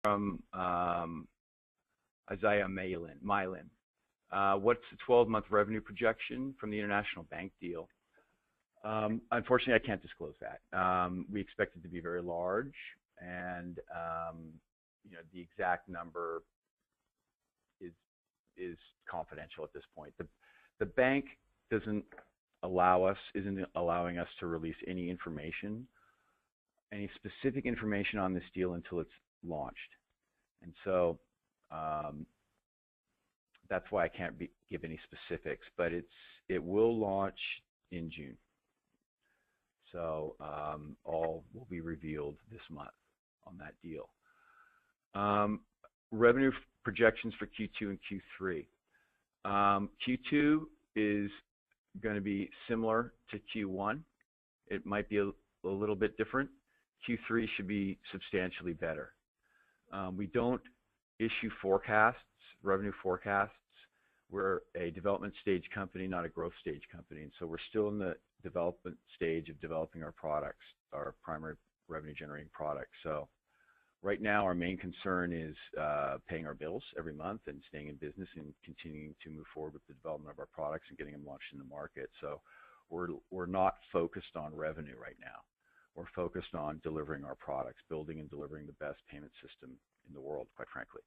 from Isaiah Mylan. What's the 12-month revenue projection from the international bank deal? Unfortunately, I can't disclose that. We expect it to be very large, and the exact number is confidential at this point. The bank isn't allowing us to release any specific information on this deal until it's launched, and so that's why I can't give any specifics. But it will launch in June, so all will be revealed this month on that deal. Revenue projections for Q2 and Q3. Q2 is going to be similar to Q1. It might be a little bit different. Q3 should be substantially better. We don't issue revenue forecasts. We're a development stage company, not a growth stage company, and so we're still in the development stage of developing our products, our primary revenue generating products. So right now, our main concern is paying our bills every month and staying in business and continuing to move forward with the development of our products and getting them launched in the market. So we're not focused on revenue right now. We're focused on delivering our products, building and delivering the best payment system in the world, quite frankly.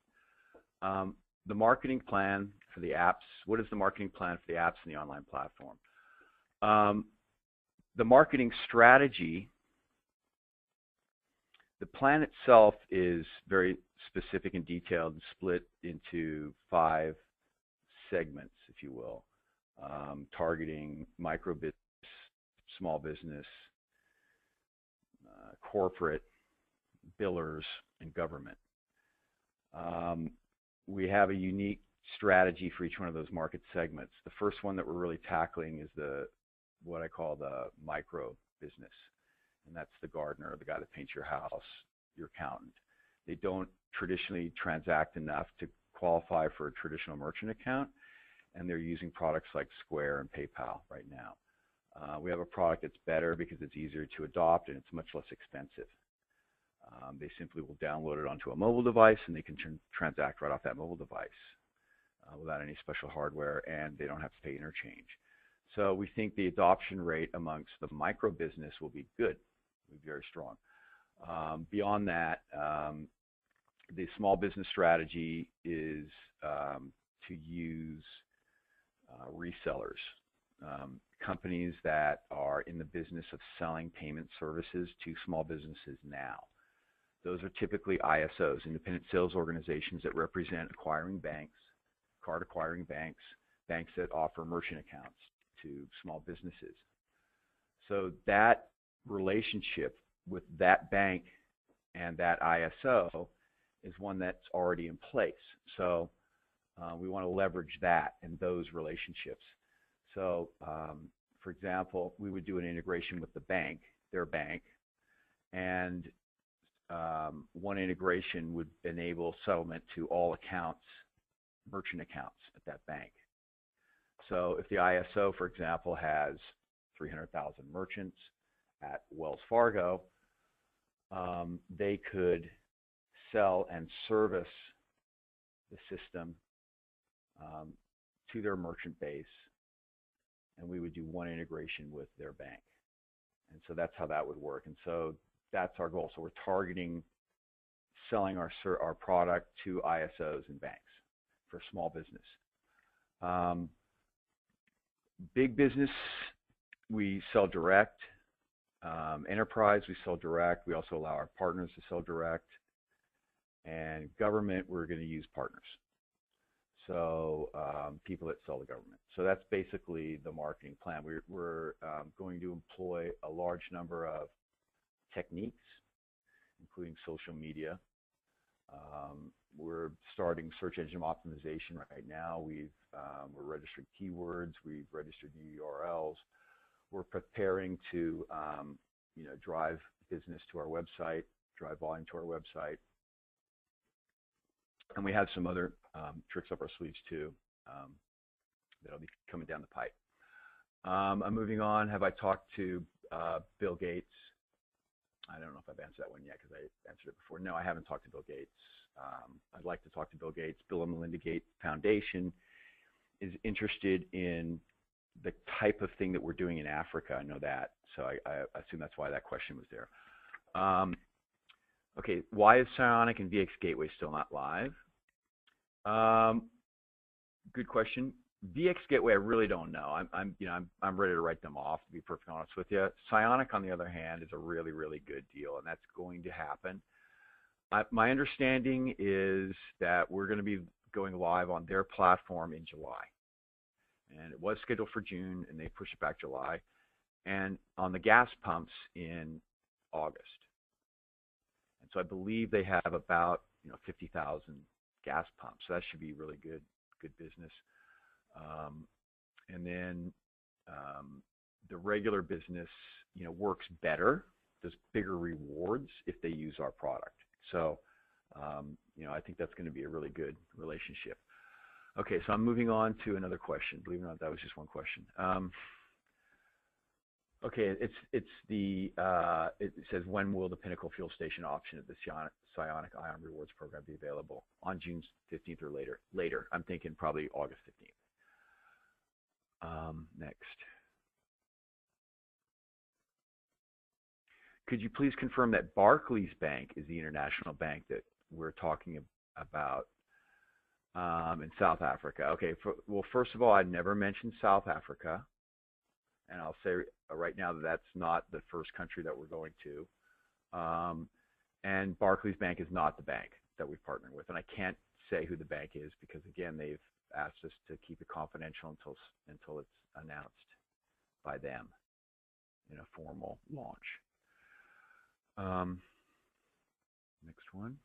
The marketing plan for the apps. What is the marketing plan for the apps and the online platform? The marketing strategy. The plan itself is very specific and detailed and split into 5 segments, if you will, targeting micro business, small business, corporate, billers, and government. We have a unique strategy for each one of those market segments. The first one that we're really tackling is what I call the micro business. And that's the gardener, the guy that paints your house, your accountant. They don't traditionally transact enough to qualify for a traditional merchant account, and they're using products like Square and PayPal right now. We have a product that's better because it's easier to adopt and it's much less expensive. They simply will download it onto a mobile device, and they can transact right off that mobile device without any special hardware, and they don't have to pay interchange. So we think the adoption rate amongst the micro business will be good. Will be very strong. Beyond that, the small business strategy is to use resellers, companies that are in the business of selling payment services to small businesses now. Those are typically ISOs, independent sales organizations that represent acquiring banks, card acquiring banks, banks that offer merchant accounts to small businesses. So that relationship with that bank and that ISO is one that's already in place. So we want to leverage that and those relationships. So, for example, we would do an integration with the bank, their bank, and one integration would enable settlement to all accounts, merchant accounts at that bank. So if the ISO, for example, has 300,000 merchants at Wells Fargo, they could sell and service the system to their merchant base, and we would do one integration with their bank. And so that's how that would work. And so that's our goal. So we're targeting selling our product to ISOs and banks for small business. Big business, we sell direct. Enterprise, we sell direct. We also allow our partners to sell direct. And government, we're going to use partners. So people that sell to government. So that's basically the marketing plan. We're going to employ a large number of techniques, including social media. We're starting search engine optimization right now. We're registering keywords. We've registered new URLs. We're preparing to drive business to our website, drive volume to our website. And we have some other tricks up our sleeves too that'll be coming down the pipe. I'm moving on. Have I talked to Bill Gates? I don't know if I've answered that one yet because I answered it before. No, I haven't talked to Bill Gates. I'd like to talk to Bill Gates. Bill and Melinda Gates Foundation is interested in the type of thing that we're doing in Africa. I know that, so I assume that's why that question was there. Okay, why is Psionic and VX Gateway still not live? Good question. VX Gateway, I really don't know. I'm ready to write them off, to be perfectly honest with you. Psionic, on the other hand, is a really, really good deal, and that's going to happen. My understanding is that we're going to be going live on their platform in July. And it was scheduled for June, and they pushed it back July. And on the gas pumps in August. And so I believe they have about 50,000 gas pumps. So that should be really good business. And then the regular business, works better. There's bigger rewards if they use our product. So, I think that's going to be a really good relationship. Okay, so I'm moving on to another question. Believe it or not, that was just one question. Okay, it says, when will the Pinnacle Fuel Station option of the Psionic Ion Rewards program be available? On June 15th or later? Later. I'm thinking probably August 15th. Next. Could you please confirm that Barclays Bank is the international bank that we're talking about in South Africa? Okay, well, first of all, I'd never mentioned South Africa. And I'll say right now that that's not the first country that we're going to. And Barclays Bank is not the bank that we partner with. And I can't say who the bank is because, again, they've asked us to keep it confidential until it's announced by them in a formal launch. Next one.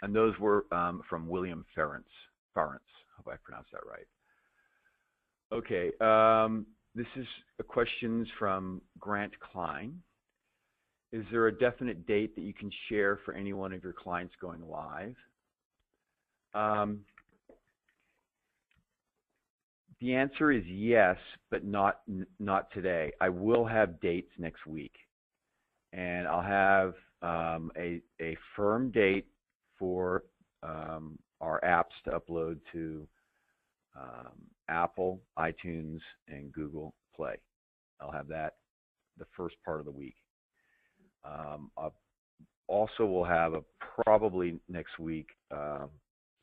And those were from William Ference. Hope I pronounced that right. Okay. This is questions from Grant Klein. Is there a definite date that you can share for any one of your clients going live? The answer is yes, but not today. I will have dates next week, and I'll have a firm date for our apps to upload to Apple, iTunes, and Google Play. I'll have that the first part of the week. Also, we'll have probably next week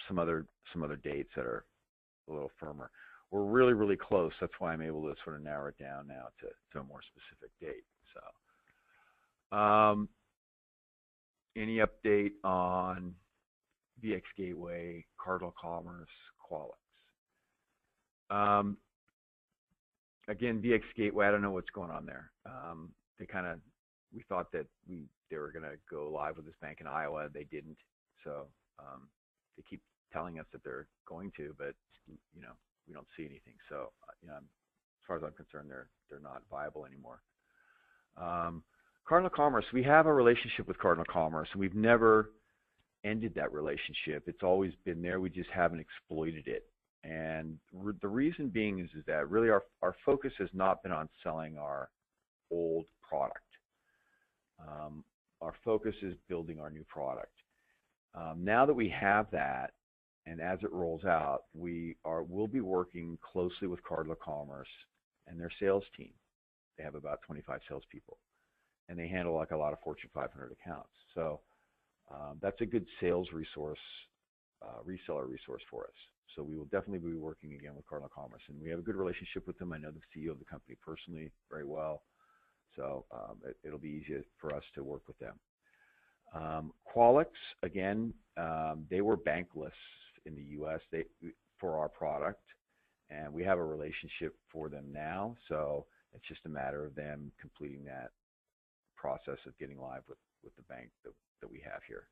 some other dates that are a little firmer. We're really, really close. That's why I'm able to sort of narrow it down now to a more specific date. So, any update on VX Gateway, Cardinal Commerce, Qualix? Again, VX Gateway, I don't know what's going on there. We thought that they were going to go live with this bank in Iowa. They didn't. So they keep telling us that they're going to, but we don't see anything. So as far as I'm concerned, they're not viable anymore. Cardinal Commerce, we have a relationship with Cardinal Commerce, and we've never ended that relationship. It's always been there. We just haven't exploited it. And the reason being is that really our focus has not been on selling our old product. Our focus is building our new product. Now that we have that, and as it rolls out, we'll be working closely with Cardinal Commerce and their sales team. They have about 25 salespeople, and they handle like a lot of Fortune 500 accounts. So that's a good sales resource, reseller resource for us. So we will definitely be working again with Cardinal Commerce, and we have a good relationship with them. I know the CEO of the company personally very well, so it'll be easier for us to work with them. Qualix, again, they were bankless in the U.S. for our product, and we have a relationship for them now. So it's just a matter of them completing that process of getting live with the bank that we have here.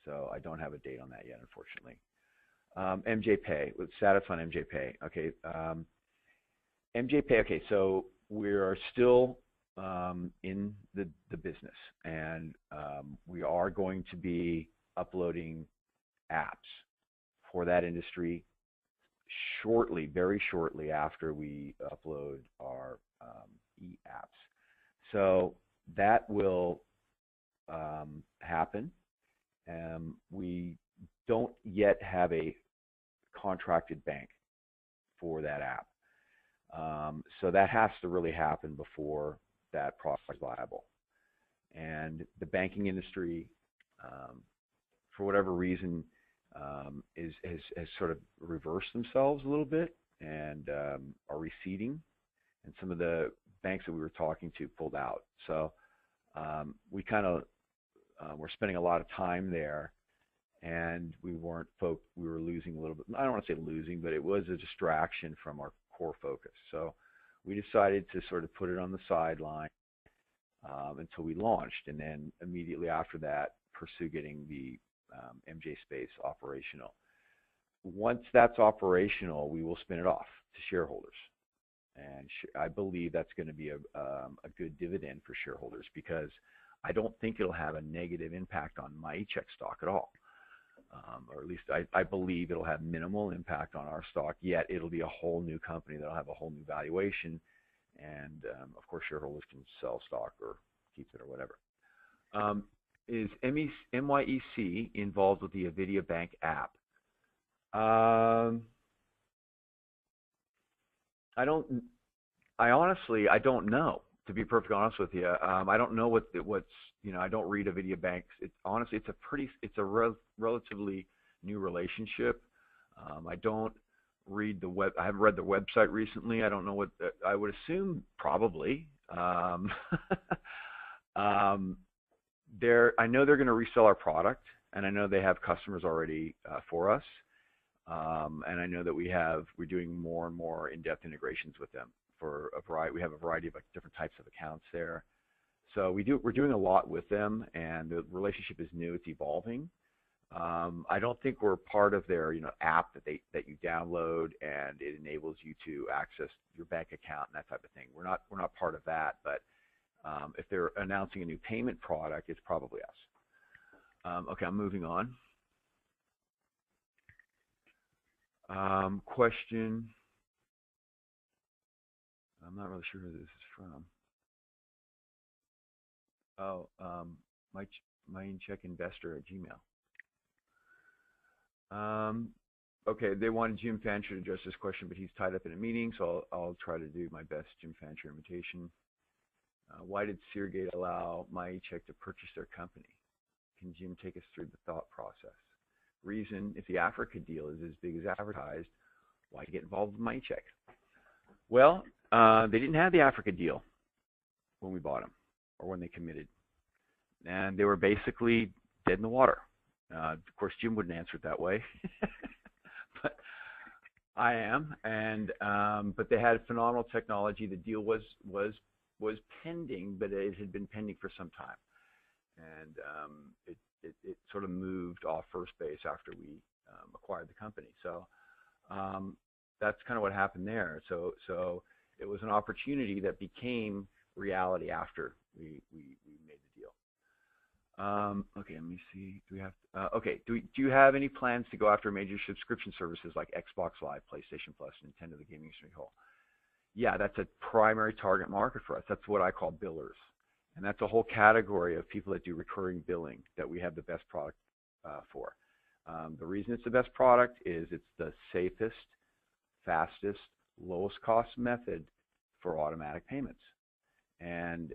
So I don't have a date on that yet, unfortunately. MJ Pay, with status on MJ Pay. Okay, MJ Pay. Okay, so we are still in the business, and we are going to be uploading apps for that industry shortly, very shortly after we upload our e-apps. So that will happen. We don't yet have a contracted bank for that app. So that has to really happen before that product is viable. And the banking industry, for whatever reason, has sort of reversed themselves a little bit and are receding. And some of the banks that we were talking to pulled out. So we kind of were spending a lot of time there, and we were losing a little bit. I don't want to say losing, but it was a distraction from our core focus. So we decided to sort of put it on the sideline until we launched, and then immediately after that, pursue getting the MJ Space operational. Once that's operational, we will spin it off to shareholders. And I believe that's going to be a good dividend for shareholders, because I don't think it'll have a negative impact on MyECheck stock at all. Or at least I believe it'll have minimal impact on our stock, yet it'll be a whole new company that'll have a whole new valuation. And of course, shareholders can sell stock or keep it or whatever. Is MYEC involved with the Avidya Bank app? I honestly don't know, to be perfectly honest with you. I don't know what's, I don't read Avidya Banks. Honestly, it's a relatively new relationship. I don't read I haven't read the website recently. I don't know what, I would assume probably. I know they're going to resell our product, and I know they have customers already for us. And I know that we're doing more and more in-depth integrations with them for a variety. We have a variety of different types of accounts there. So we're doing a lot with them, and the relationship is new. It's evolving. I don't think we're part of their app that you download and it enables you to access your bank account and that type of thing. We're not part of that. But if they're announcing a new payment product, it's probably us. Okay, I'm moving on. Question. I'm not really sure who this is from. Oh, MyECheck investor at Gmail. Okay, they wanted Jim Fancher to address this question, but he's tied up in a meeting, so I'll try to do my best Jim Fancher imitation. Why did Seargate allow MyECheck to purchase their company? Can Jim take us through the thought process? Reason, if the Africa deal is as big as advertised, why get involved with MyECheck? Well, they didn't have the Africa deal when we bought them or when they committed. And they were basically dead in the water. Of course, Jim wouldn't answer it that way, but I am. And but they had phenomenal technology. The deal was pending, but it had been pending for some time, and it sort of moved off first base after we acquired the company. So that's kind of what happened there. So it was an opportunity that became reality after we made the deal. Okay, let me see. Do we have? Okay, do you have any plans to go after major subscription services like Xbox Live, PlayStation Plus, Nintendo, the gaming industry whole? Yeah, that's a primary target market for us. That's what I call billers, and that's a whole category of people that do recurring billing that we have the best product for. The reason it's the best product is it's the safest, fastest, lowest cost method for automatic payments, and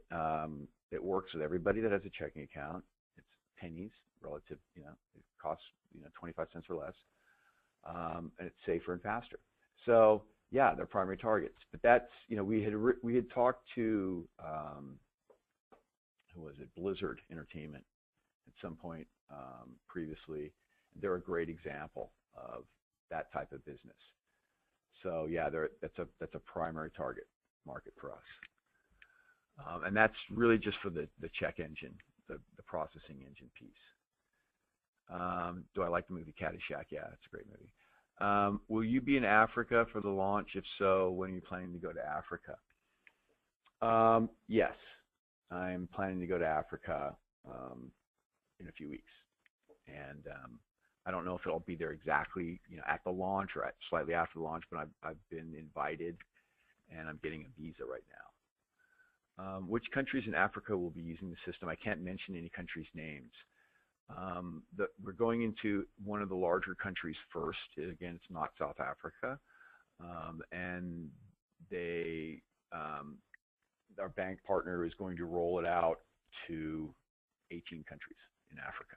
it works with everybody that has a checking account. It's pennies relative, it costs 25 cents or less, and it's safer and faster. So yeah, they're primary targets. But that's we had talked to who was it, Blizzard Entertainment at some point previously. They're a great example of that type of business. So yeah, that's a primary target market for us. And that's really just for the check engine, the processing engine piece. Do I like the movie Caddyshack? Yeah, it's a great movie. Will you be in Africa for the launch? If so, when are you planning to go to Africa? Yes, I'm planning to go to Africa in a few weeks. And I don't know if it'll be there exactly, at the launch or slightly after the launch, but I've been invited, and I'm getting a visa right now. Which countries in Africa will be using the system? I can't mention any countries' names. We're going into one of the larger countries first. Again, it's not South Africa. And our bank partner is going to roll it out to 18 countries in Africa.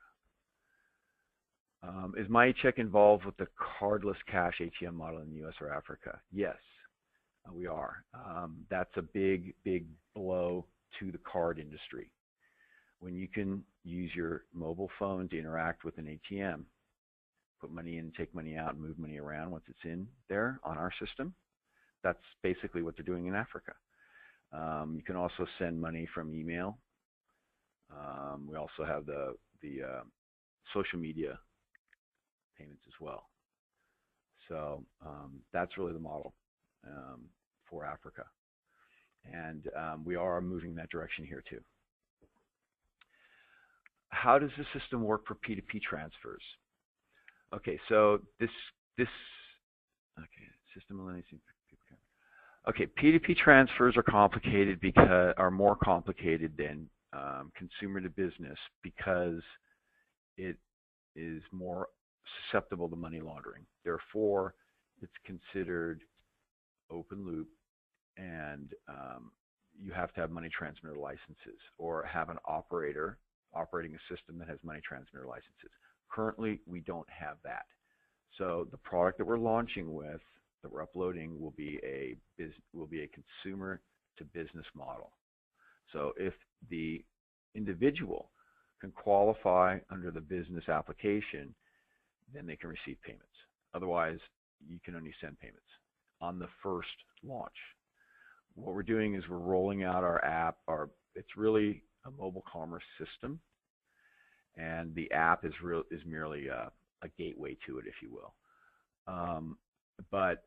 Is MoneyCheck involved with the cardless cash ATM model in the US or Africa? Yes, we are. That's a big, big blow to the card industry. When you can use your mobile phone to interact with an ATM, put money in, take money out, and move money around once it's in there on our system, that's basically what they're doing in Africa. You can also send money from email. We also have the social media payments as well. So that's really the model for Africa. And we are moving in that direction here too. How does the system work for P2P transfers? Okay, so system eliminating people. Okay, P2P transfers are complicated are more complicated than consumer to business because it is more susceptible to money laundering. Therefore, it's considered open loop, and you have to have money transmitter licenses or have an operator operating a system that has money transmitter licenses. Currently, we don't have that. So the product that we're launching with, that we're uploading, will be a consumer to business model. So if the individual can qualify under the business application, then they can receive payments. Otherwise, you can only send payments on the first launch. What we're doing is we're rolling out our app. It's really a mobile commerce system, and the app is merely a gateway to it, if you will. But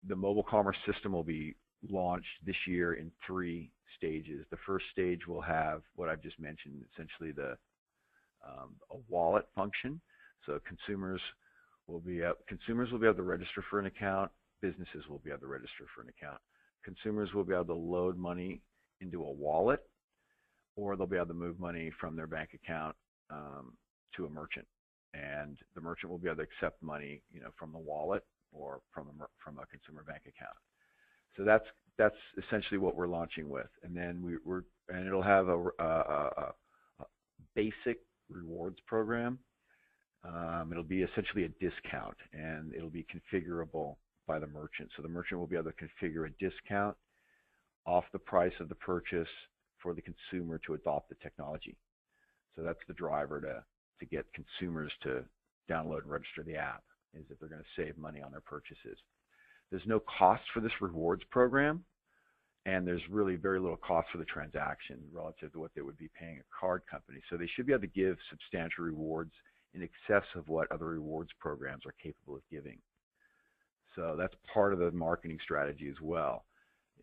the mobile commerce system will be launched this year in 3 stages. The first stage will have what I've just mentioned, essentially a wallet function. So consumers will be able to register for an account. Businesses will be able to register for an account. Consumers will be able to load money into a wallet, or they'll be able to move money from their bank account to a merchant, and the merchant will be able to accept money, from the wallet or from a consumer bank account. So that's essentially what we're launching with, and then it'll have a basic rewards program. It'll be essentially a discount, and it'll be configurable by the merchant. So the merchant will be able to configure a discount off the price of the purchase for the consumer to adopt the technology. So that's the driver to get consumers to download and register the app, is that they're going to save money on their purchases. There's no cost for this rewards program, and there's really very little cost for the transaction relative to what they would be paying a card company. So they should be able to give substantial rewards in excess of what other rewards programs are capable of giving. So that's part of the marketing strategy as well,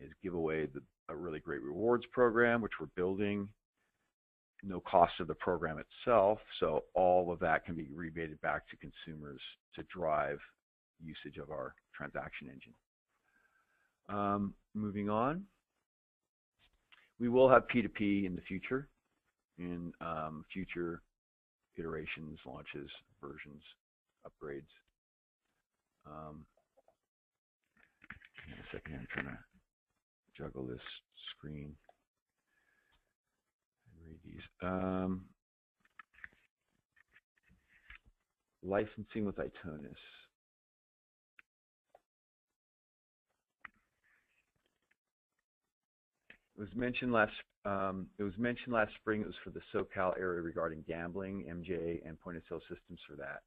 is give away a really great rewards program, which we're building. No cost of the program itself, so all of that can be rebated back to consumers to drive usage of our transaction engine. Moving on, we will have P2P in the future, in future iterations, launches, versions, upgrades. Hang on a second, I'm trying to juggle this screen. Read these. Licensing with Itonis. It was mentioned last spring. It was for the SoCal area regarding gambling, MJ, and point-of-sale systems for that.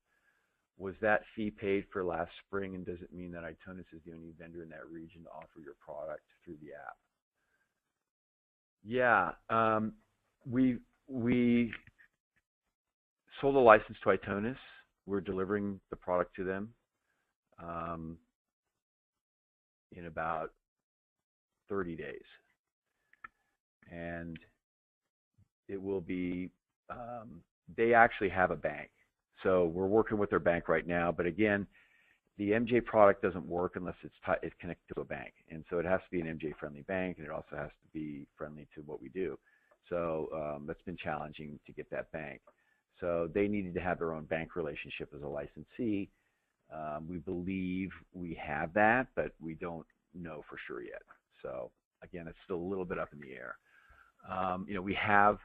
Was that fee paid for last spring, and does it mean that Itonis is the only vendor in that region to offer your product through the app? Yeah. We sold a license to Itonis. We're delivering the product to them in about 30 days. And it will be, they actually have a bank. So we're working with their bank right now. But again, the MJ product doesn't work unless it's connected to a bank, and so it has to be an MJ-friendly bank, and it also has to be friendly to what we do. So that's been challenging to get that bank. So they needed to have their own bank relationship as a licensee. We believe we have that, but we don't know for sure yet. So again, it's still a little bit up in the air. We have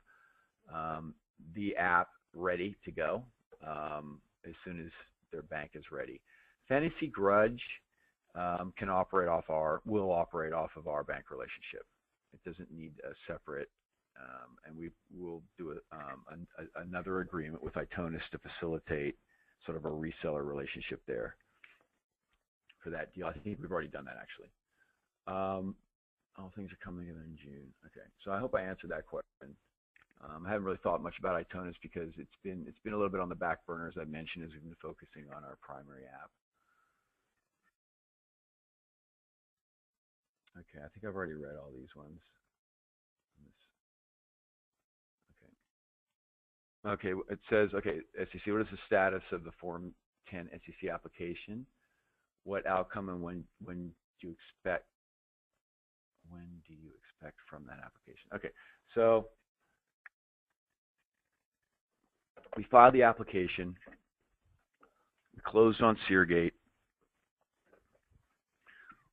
the app ready to go as soon as their bank is ready. Fantasy Grudge will operate off of our bank relationship. It doesn't need a separate, and we will do another agreement with Itonis to facilitate sort of a reseller relationship there for that deal. I think we've already done that actually. All things are coming together in June. Okay, so I hope I answered that question. I haven't really thought much about Itonis because it's been a little bit on the back burner, as I mentioned, as we've been focusing on our primary app. Okay, I think I've already read all these ones. Okay, it says, okay, SEC, what is the status of the Form 10 SEC application? What outcome and when do you expect from that application? Okay, so we filed the application. We closed on Seargate.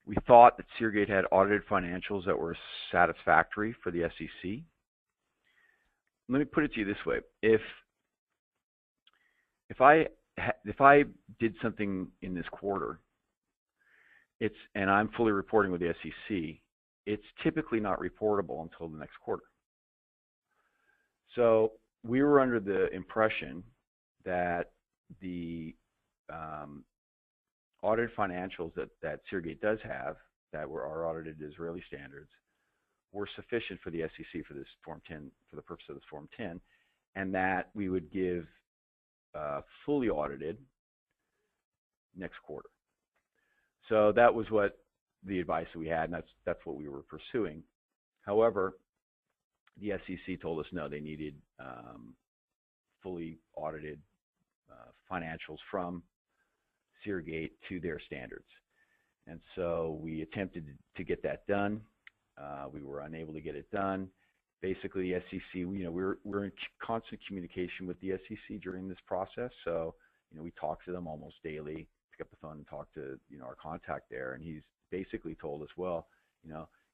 We thought that Seargate had audited financials that were satisfactory for the SEC. Let me put it to you this way: if I did something in this quarter, and I'm fully reporting with the SEC, it's typically not reportable until the next quarter. So we were under the impression that the audited financials that Seargate does have, that were our audited Israeli standards, were sufficient for the SEC for this Form 10, for the purpose of this Form 10, and that we would give fully audited next quarter. So that was what the advice that we had, and that's what we were pursuing. However, the SEC told us no, they needed fully audited financials from Seargate to their standards. And so we attempted to get that done. We were unable to get it done. Basically, the SEC, we're in constant communication with the SEC during this process. So, we talk to them almost daily, pick up the phone and talk to, our contact there. And he's basically told us, well,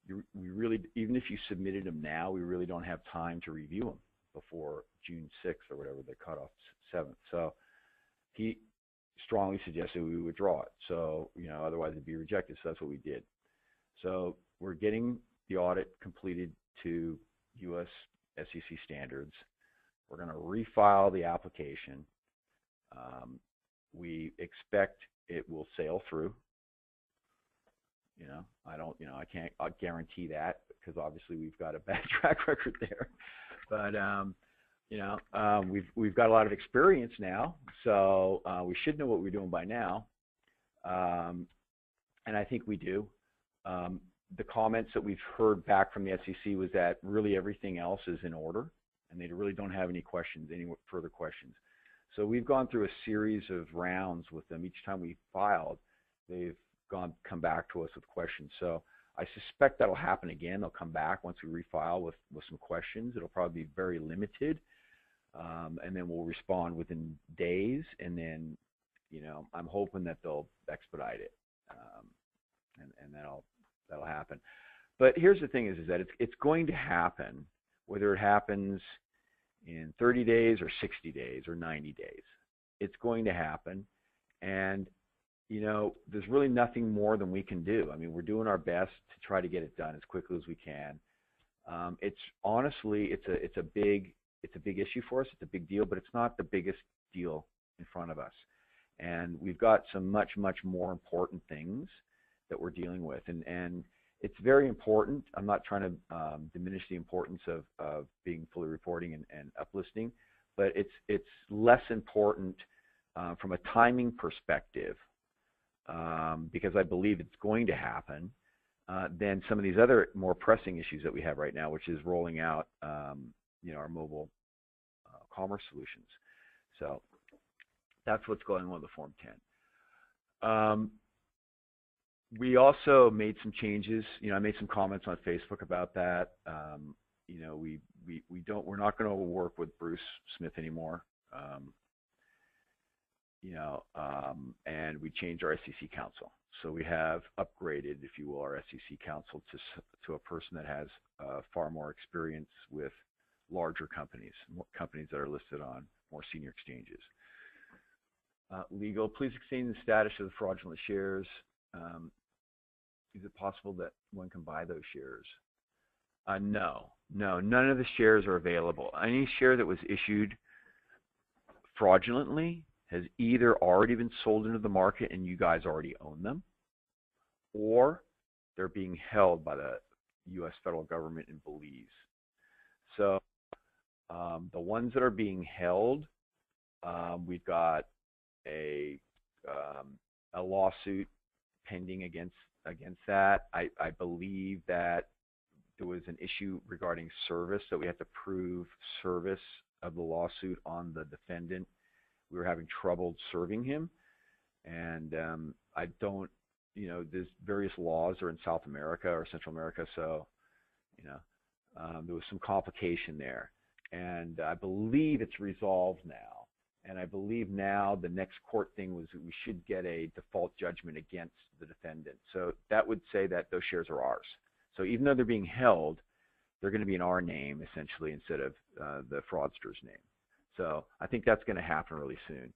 we really, even if you submitted them now, we really don't have time to review them before June 6th or whatever, the cutoff 7th. So he strongly suggested we withdraw it. So, otherwise it'd be rejected. So that's what we did. So we're getting the audit completed to U.S. SEC standards. We're going to refile the application. We expect it will sail through. I can't guarantee that because obviously we've got a bad track record there. But we've got a lot of experience now, so we should know what we're doing by now. And I think we do. The comments that we've heard back from the SEC was that really everything else is in order, and they really don't have any further questions. So we've gone through a series of rounds with them. Each time we filed, they've come back to us with questions. So I suspect that'll happen again. They'll come back once we refile with some questions. It'll probably be very limited, and then we'll respond within days. And then, I'm hoping that they'll expedite it, and that'll happen. But here's the thing: is that it's going to happen, whether it happens in 30 days or 60 days or 90 days. It's going to happen, and there's really nothing more than we can do. I mean, we're doing our best to try to get it done as quickly as we can. It's honestly, it's a big issue for us. It's a big deal, but it's not the biggest deal in front of us. And we've got some much more important things that we're dealing with. And it's very important. I'm not trying to diminish the importance of being fully reporting and uplisting, but it's less important from a timing perspective, because I believe it's going to happen, than some of these other more pressing issues that we have right now, which is rolling out our mobile commerce solutions. So that's what's going on with the Form 10. We also made some changes. I made some comments on Facebook about that. We're not going to work with Bruce Smith anymore. And we changed our SEC counsel. So we have upgraded, if you will, our SEC counsel to a person that has far more experience with larger companies, companies that are listed on more senior exchanges. Legal, please explain the status of the fraudulent shares. Is it possible that one can buy those shares? No, none of the shares are available. Any share that was issued fraudulently has either already been sold into the market and you guys already own them, or they're being held by the U.S. federal government in Belize. So the ones that are being held, we've got a lawsuit pending against that. I believe that there was an issue regarding service, that we had to prove service of the lawsuit on the defendant. We were having trouble serving him, and I don't, there's various laws are in South America or Central America, so there was some complication there, and I believe it's resolved now. And I believe now the next court thing was that we should get a default judgment against the defendant. So that would say that those shares are ours. So even though they're being held, they're going to be in our name essentially instead of the fraudster's name. So I think that's going to happen really soon.